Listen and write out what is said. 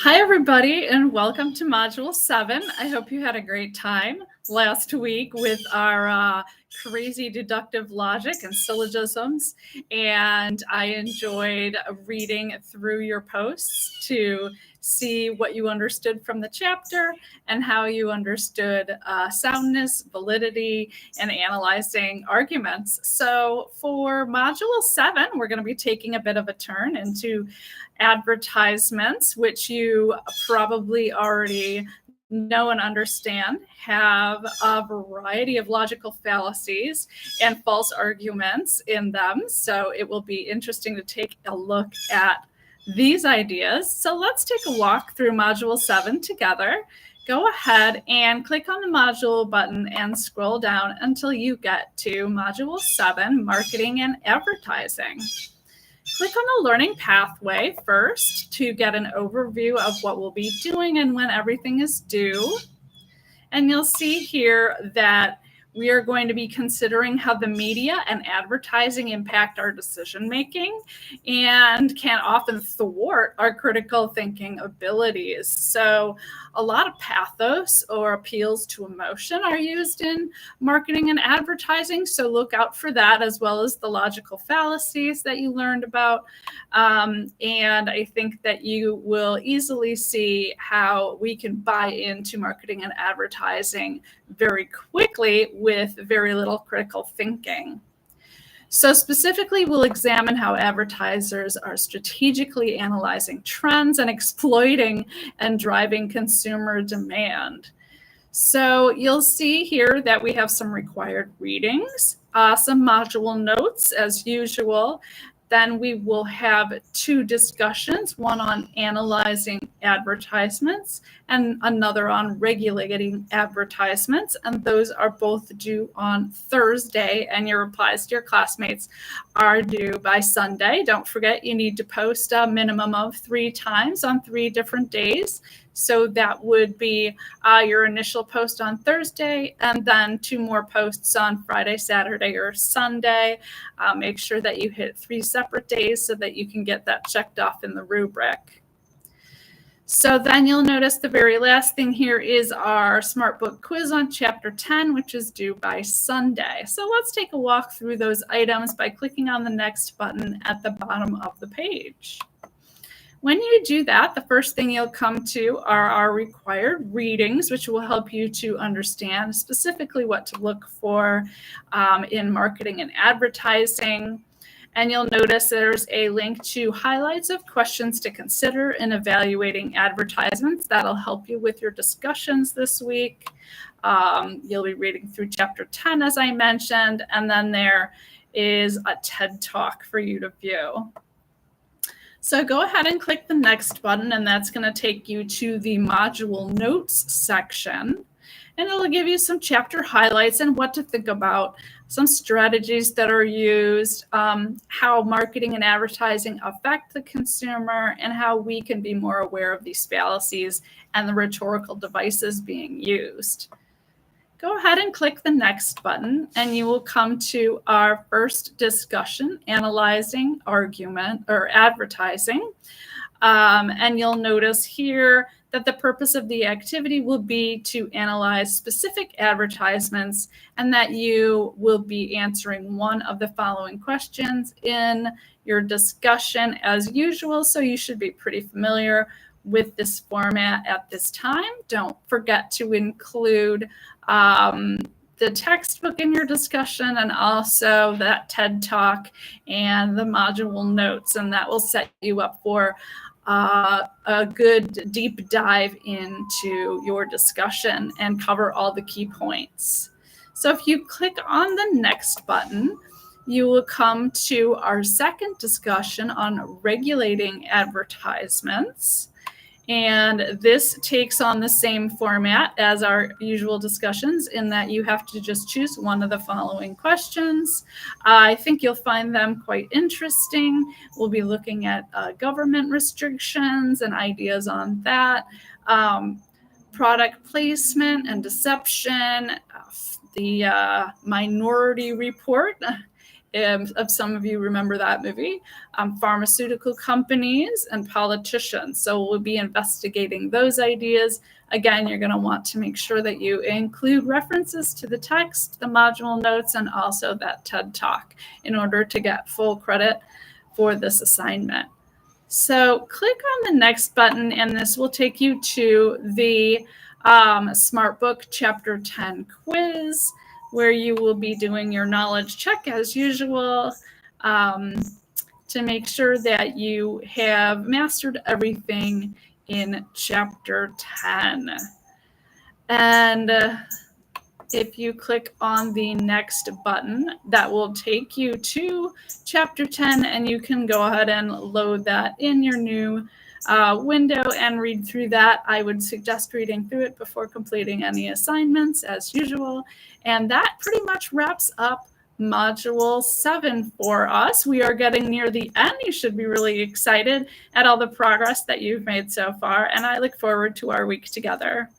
Hi, everybody, and welcome to Module 7. I hope you had a great time last week with our crazy deductive logic and syllogisms, and I enjoyed reading through your posts to see what you understood from the chapter and how you understood soundness, validity, and analyzing arguments. So for Module 7, we're going to be taking a bit of a turn into advertisements, which you probably already know and understand, have a variety of logical fallacies and false arguments in them. So it will be interesting to take a look at these ideas. So let's take a walk through Module 7 together. Go ahead and click on the module button and scroll down until you get to Module 7, Marketing and Advertising. Click on the learning pathway first to get an overview of what we'll be doing and when everything is due. And you'll see here that we are going to be considering how the media and advertising impact our decision making and can often thwart our critical thinking abilities. So a lot of pathos or appeals to emotion are used in marketing and advertising. So look out for that, as well as the logical fallacies that you learned about. And I think that you will easily see how we can buy into marketing and advertising very quickly with very little critical thinking. So specifically, we'll examine how advertisers are strategically analyzing trends and exploiting and driving consumer demand. So you'll see here that we have some required readings, some module notes as usual. Then we will have two discussions, one on analyzing advertisements and another on regulating advertisements. And those are both due on Thursday, and your replies to your classmates are due by Sunday. Don't forget, you need to post a minimum of 3 times on 3 different days. So that would be your initial post on Thursday, and then 2 more posts on Friday, Saturday, or Sunday. Make sure that you hit 3 separate days so that you can get that checked off in the rubric. So then you'll notice the very last thing here is our Smart Book quiz on Chapter 10, which is due by Sunday. So let's take a walk through those items by clicking on the next button at the bottom of the page. When you do that, the first thing you'll come to are our required readings, which will help you to understand specifically what to look for in marketing and advertising. And you'll notice there's a link to highlights of questions to consider in evaluating advertisements. That'll help you with your discussions this week. You'll be reading through Chapter 10, as I mentioned, and then there is a TED Talk for you to view. So go ahead and click the next button, and that's going to take you to the module notes section. And it'll give you some chapter highlights and what to think about, some strategies that are used, how marketing and advertising affect the consumer, and how we can be more aware of these fallacies and the rhetorical devices being used. Go ahead and click the next button, and you will come to our first discussion, analyzing argument or advertising. And you'll notice here that the purpose of the activity will be to analyze specific advertisements, and that you will be answering one of the following questions in your discussion as usual. So you should be pretty familiar with this format at this time. Don't forget to include the textbook in your discussion, and also that TED Talk and the module notes, and that will set you up for a good deep dive into your discussion and cover all the key points. So if you click on the next button, you will come to our second discussion on regulating advertisements. And this takes on the same format as our usual discussions, in that you have to just choose one of the following questions. I think you'll find them quite interesting. We'll be looking at government restrictions and ideas on that, product placement and deception, the Minority Report, If some of you remember that movie, pharmaceutical companies and politicians. So we'll be investigating those ideas. Again, you're going to want to make sure that you include references to the text, the module notes, and also that TED Talk in order to get full credit for this assignment. So click on the next button, and this will take you to the SmartBook Chapter 10 quiz, where you will be doing your knowledge check as usual to make sure that you have mastered everything in Chapter 10. And if you click on the next button, that will take you to Chapter 10, and you can go ahead and load that in your new window and read through that. I would suggest reading through it before completing any assignments as usual. And that pretty much wraps up Module 7 for us. We are getting near the end. You should be really excited at all the progress that you've made so far, and I look forward to our week together.